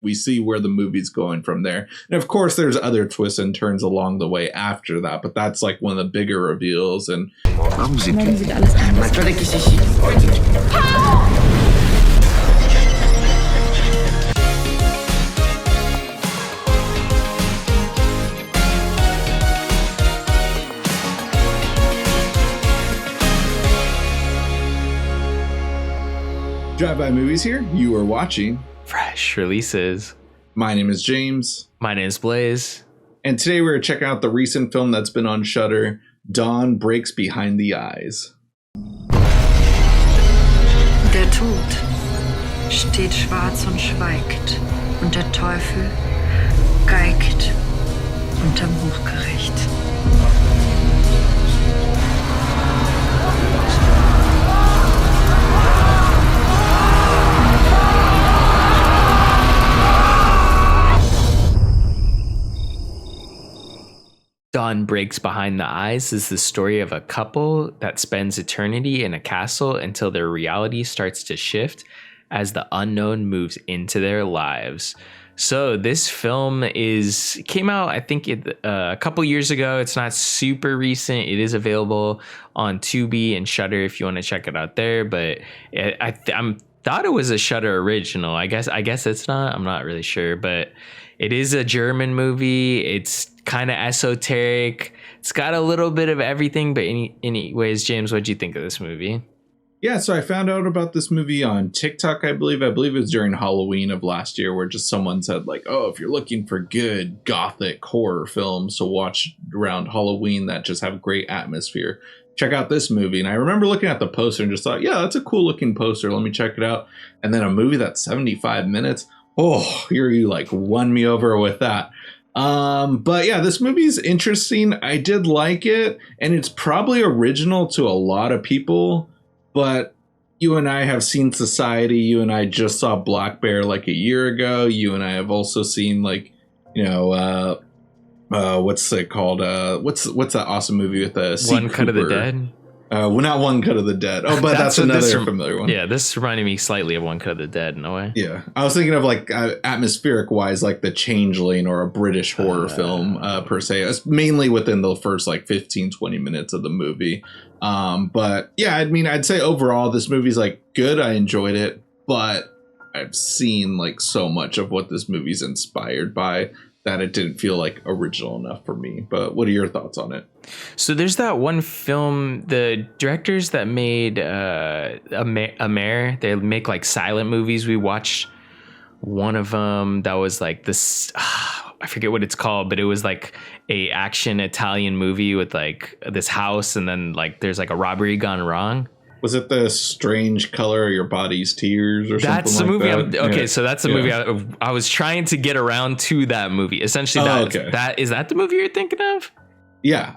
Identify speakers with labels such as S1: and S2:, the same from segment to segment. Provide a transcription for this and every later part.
S1: we see where the movie's going from there. And of course, there's other twists and turns along the way after that, but that's like one of the bigger reveals. And Drive-By Movies here. You are watching
S2: Fresh Releases.
S1: My name is James.
S2: My name is Blaze.
S1: And today we're checking out the recent film that's been on Shudder, Dawn Breaks Behind the Eyes.
S3: Der Tod steht schwarz und schweigt, und der Teufel geigt unterm Hochgericht.
S2: Dawn Breaks Behind the Eyes is the story of a couple that spends eternity in a castle until their reality starts to shift as the unknown moves into their lives. So this film came out, I think, a couple years ago. It's not super recent. It is available on Tubi and Shudder if you want to check it out there. But I thought it was a Shudder original. I guess it's not. I'm not really sure, but it is a German movie. It's kind of esoteric. It's got a little bit of everything. But anyways, James, what'd you think of this movie?
S1: Yeah, so I found out about this movie on TikTok, I believe. I believe it was during Halloween of last year, where just someone said, like, oh, if you're looking for good gothic horror films to watch around Halloween that just have great atmosphere, check out this movie. And I remember looking at the poster and just thought, yeah, that's a cool looking poster. Let me check it out. And then a movie that's 75 minutes. Oh, you like won me over with that. But yeah, this movie's interesting. I did like it, and it's probably original to a lot of people, but you and I have seen Society. You and I just saw Black Bear like a year ago. You and I have also seen what's it called? What's that awesome movie with
S2: One Cut of the Dead?
S1: Well, not One Cut of the Dead. Oh, but that's another familiar one.
S2: Yeah, this reminded me slightly of One Cut of the Dead in a way.
S1: Yeah, I was thinking of like atmospheric wise, like The Changeling or a British horror film per se. It's mainly within the first like 15, 20 minutes of the movie. But yeah, I mean, I'd say overall this movie's like good. I enjoyed it, but I've seen like so much of what this movie's inspired by that it didn't feel like original enough for me. But what are your thoughts on it?
S2: So there's that one film, the directors that made Amer, they make like silent movies. We watched one of them that was like this, I forget what it's called, but it was like a action Italian movie with like this house, and then like there's like a robbery gone wrong. Was
S1: it The Strange Color of Your Body's Tears or
S2: that's
S1: something like
S2: that? That's the movie. So that's the movie. I was trying to get around to that movie. Essentially, is that the movie you're thinking of?
S1: Yeah.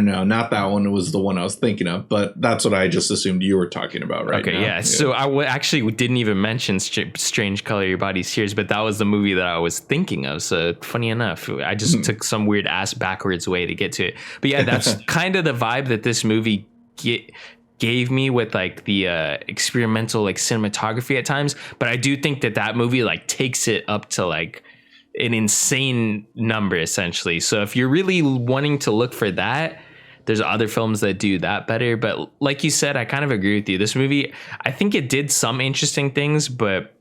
S1: No, not that one. It was the one I was thinking of, but that's what I just assumed you were talking about right now.
S2: Okay, yeah. So I actually didn't even mention Strange Color of Your Body's Tears, but that was the movie that I was thinking of. So funny enough, I just took some weird ass backwards way to get to it. But yeah, that's kind of the vibe that this movie gave me with like the experimental like cinematography at times. But I do think that movie like takes it up to like an insane number essentially. So if you're really wanting to look for that, there's other films that do that better. But like you said, I kind of agree with you. This movie, I think it did some interesting things, but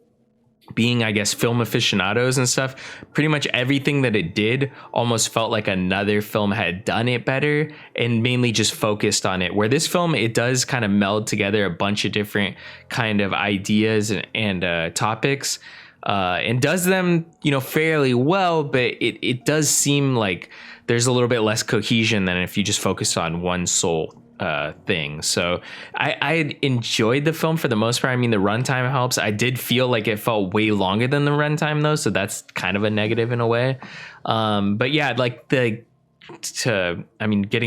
S2: being, I guess, film aficionados and stuff, pretty much everything that it did almost felt like another film had done it better and mainly just focused on it. Where this film, it does kind of meld together a bunch of different kind of ideas and topics and does them, fairly well. But it does seem like there's a little bit less cohesion than if you just focus on one sole thing. So I enjoyed the film for the most part. I mean, the runtime helps. I did feel like it felt way longer than the runtime though, so that's kind of a negative in a way. But yeah, like getting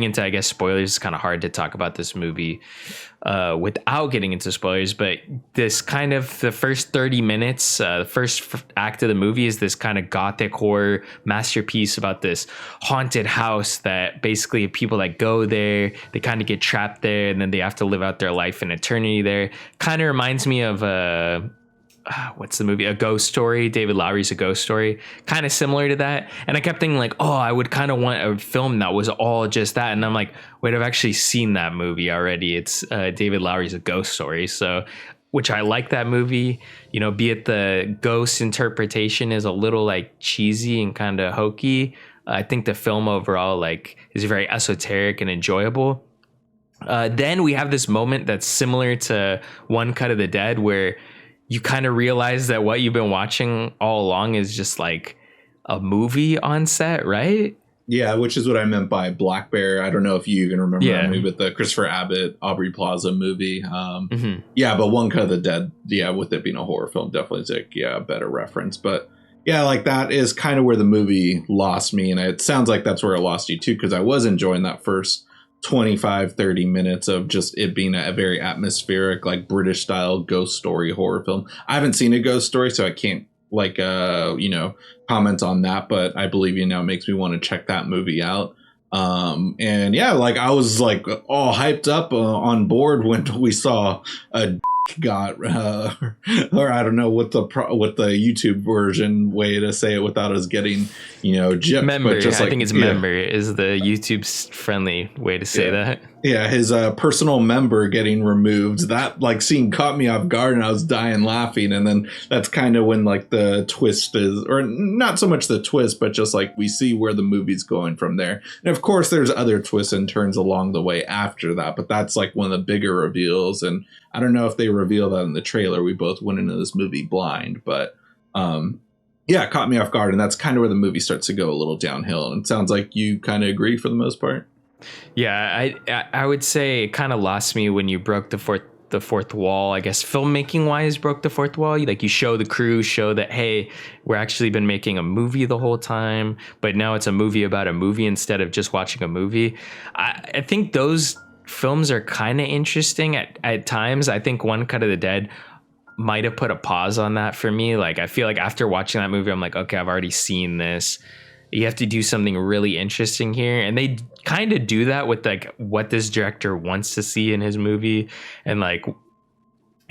S2: into, I guess, spoilers is kind of hard to talk about this movie without getting into spoilers, but this kind of the first 30 minutes, the first act of the movie is this kind of gothic horror masterpiece about this haunted house that basically people that go there, they kind of get trapped there and then they have to live out their life in eternity there. Kind of reminds me of what's the movie? A Ghost Story. David Lowery's A Ghost Story, kind of similar to that. And I kept thinking like, oh, I would kind of want a film that was all just that. And I'm like, wait, I've actually seen that movie already. It's David Lowery's A Ghost Story. So, which I like that movie, you know, be it the ghost interpretation is a little like cheesy and kind of hokey. I think the film overall like is very esoteric and enjoyable. Then we have this moment that's similar to One Cut of the Dead, where you kind of realize that what you've been watching all along is just like a movie on set, right?
S1: Yeah, which is what I meant by Black Bear. I don't know if you even remember that movie, but the Christopher Abbott, Aubrey Plaza movie. Yeah, but One Cut of the Dead, yeah, with it being a horror film, definitely is like, yeah, a better reference. But yeah, like that is kind of where the movie lost me. And it sounds like that's where it lost you too, because I was enjoying that first 25-30 minutes of just it being a very atmospheric, like British style ghost story horror film. I haven't seen A Ghost Story, so I can't like comment on that, but I believe it makes me want to check that movie out. And yeah, like I was like all hyped up on board when we saw a got or I don't know what the YouTube version way to say it without us getting gypped.
S2: Member,
S1: but just
S2: I think it's member is the YouTube's friendly way to say that.
S1: Yeah, his personal member getting removed. That like scene caught me off guard, and I was dying laughing. And then that's kind of when like the twist is, or not so much the twist, but just like we see where the movie's going from there. And of course, there's other twists and turns along the way after that, but that's like one of the bigger reveals. And I don't know if they reveal that in the trailer. We both went into this movie blind, but yeah, it caught me off guard, and that's kind of where the movie starts to go a little downhill. And it sounds like you kind of agree for the most part.
S2: Yeah, I would say it kind of lost me when you broke the fourth wall. I guess filmmaking wise broke the fourth wall. Like you show the crew, show that, hey, we're actually been making a movie the whole time, but now it's a movie about a movie instead of just watching a movie. I think those films are kind of interesting at times. I think One Cut of the Dead might have put a pause on that for me. Like I feel like after watching that movie, I'm like, okay, I've already seen this. You have to do something really interesting here. And they kind of do that with like what this director wants to see in his movie. And like,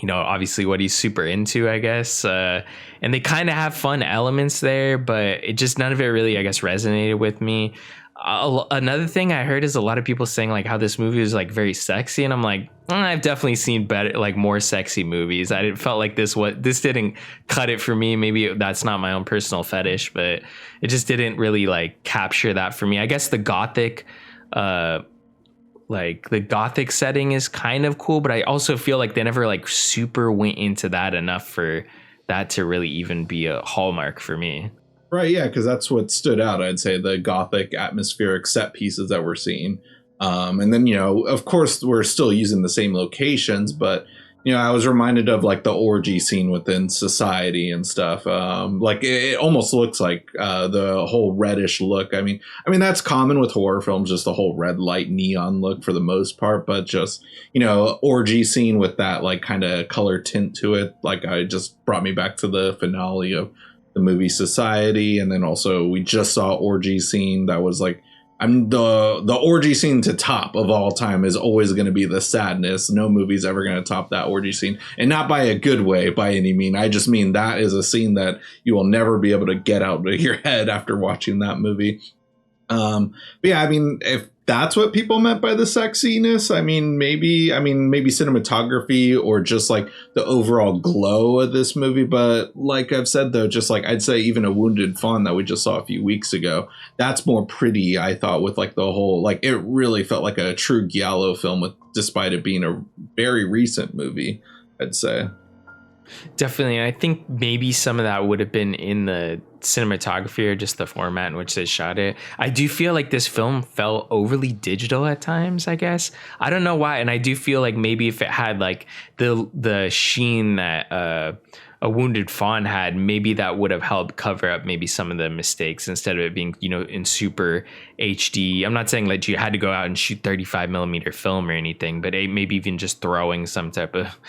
S2: obviously what he's super into, I guess. And they kind of have fun elements there, but it just, none of it really, I guess, resonated with me. Another thing I heard is a lot of people saying like how this movie is like very sexy, and I'm like, I've definitely seen better, like more sexy movies. I felt like this didn't cut it for me. Maybe that's not my own personal fetish, but it just didn't really like capture that for me. I guess the gothic setting is kind of cool, but I also feel like they never like super went into that enough for that to really even be a hallmark for me.
S1: Right, yeah, because that's what stood out, I'd say, the gothic atmospheric set pieces that we're seeing. And then, of course, we're still using the same locations, but, I was reminded of like the orgy scene within Society and stuff. Like it almost looks like the whole reddish look. I mean, that's common with horror films, just the whole red light neon look for the most part, but just, orgy scene with that like kind of color tint to it. Like I just brought me back to the finale of the movie Society. And then also we just saw orgy scene that was like, the orgy scene to top of all time is always going to be the sadness. No movie's ever going to top that orgy scene, and not by a good way by any mean. I just mean that is a scene that you will never be able to get out of your head after watching that movie. But yeah, if that's what people meant by the sexiness, maybe cinematography or just like the overall glow of this movie. But like I've said, though, just like I'd say even A Wounded Fawn that we just saw a few weeks ago, that's more pretty, I thought, with like the whole, like it really felt like a true giallo film despite it being a very recent movie, I'd say.
S2: Definitely. I think maybe some of that would have been in the cinematography or just the format in which they shot it. I do feel like this film felt overly digital at times, I guess. I don't know why. And I do feel like maybe if it had like the sheen that A Wounded Fawn had, maybe that would have helped cover up maybe some of the mistakes instead of it being, in super HD. I'm not saying that you had to go out and shoot 35 millimeter film or anything, but maybe even just throwing some type of,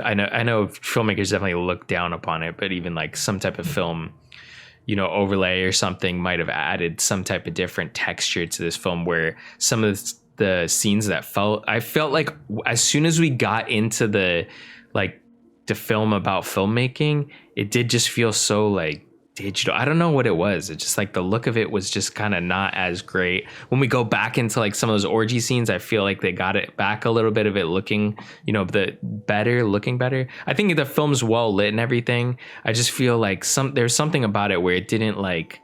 S2: I know filmmakers definitely look down upon it, but even like some type of film, overlay or something might have added some type of different texture to this film, where some of the scenes I felt like as soon as we got into the like to film about filmmaking, it did just feel so like digital. I don't know what it was. It's just like the look of it was just kind of not as great. When we go back into like some of those orgy scenes, I feel like they got it back a little bit of it looking, looking better. I think the film's well lit and everything. I just feel like there's something about it where it didn't like,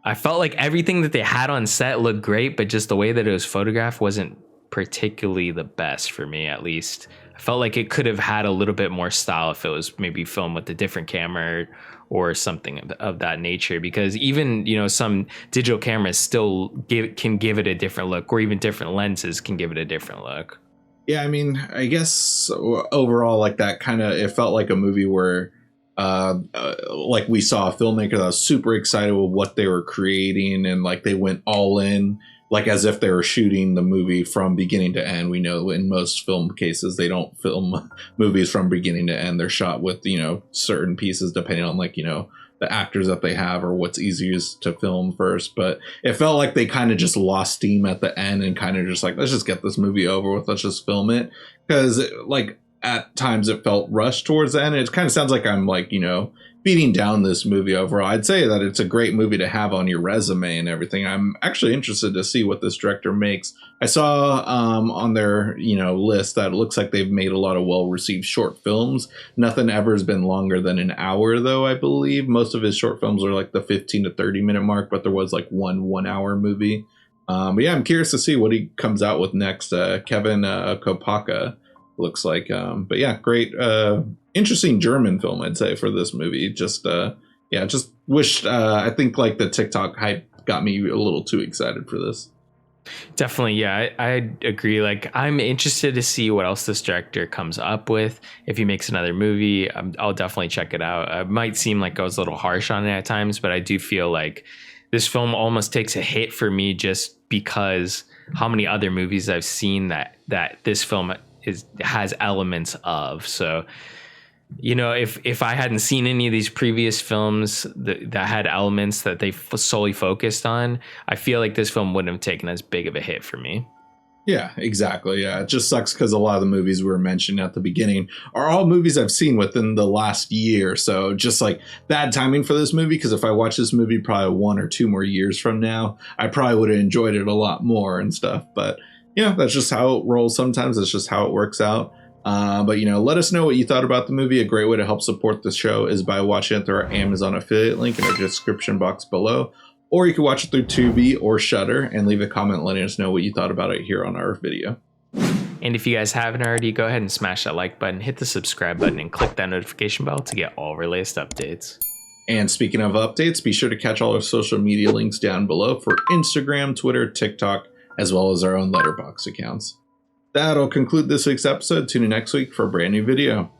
S2: I felt like everything that they had on set looked great, but just the way that it was photographed wasn't particularly the best for me, at least. I felt like it could have had a little bit more style if it was maybe filmed with a different camera or something of that nature, because even, some digital cameras still can give it a different look, or even different lenses can give it a different look.
S1: Yeah, I mean, I guess overall, like that kind of, it felt like a movie where like we saw a filmmaker that was super excited with what they were creating, and like they went all in, like as if they were shooting the movie from beginning to end. We know in most film cases they don't film movies from beginning to end. They're shot with certain pieces depending on like the actors that they have or what's easiest to film first. But it felt like they kind of just lost steam at the end and kind of just like, let's just get this movie over with, let's just film it, because like at times it felt rushed towards the end. It kind of sounds like I'm like beating down this movie overall. I'd say that it's a great movie to have on your resume and everything. I'm actually interested to see what this director makes. I saw on their list that it looks like they've made a lot of well-received short films. Nothing ever has been longer than an hour, though. I believe most of his short films are like the 15 to 30 minute mark, but there was like one hour movie. But yeah, I'm curious to see what he comes out with next. Kevin Kopaka looks like. But yeah, great. Interesting German film, I'd say, for this movie. Just wished, I think like the TikTok hype got me a little too excited for this.
S2: Definitely. Yeah, I agree. Like, I'm interested to see what else this director comes up with. If he makes another movie, I'll definitely check it out. It might seem like I was a little harsh on it at times, but I do feel like this film almost takes a hit for me just because how many other movies I've seen that this film has elements of. So, if I hadn't seen any of these previous films that had elements that they solely focused on, I feel like this film wouldn't have taken as big of a hit for me.
S1: Yeah, exactly. Yeah, it just sucks because a lot of the movies we were mentioning at the beginning are all movies I've seen within the last year. So just like bad timing for this movie, because if I watch this movie probably 1 or 2 more years from now, I probably would have enjoyed it a lot more and stuff. But that's just how it rolls sometimes. It's just how it works out. But let us know what you thought about the movie. A great way to help support the show is by watching it through our Amazon affiliate link in our description box below, or you can watch it through Tubi or Shudder and leave a comment letting us know what you thought about it here on our video.
S2: And if you guys haven't already, go ahead and smash that like button, hit the subscribe button, and click that notification bell to get all of our latest updates.
S1: And speaking of updates, be sure to catch all our social media links down below for Instagram, Twitter, TikTok, as well as our own Letterboxd accounts. That'll conclude this week's episode. Tune in next week for a brand new video.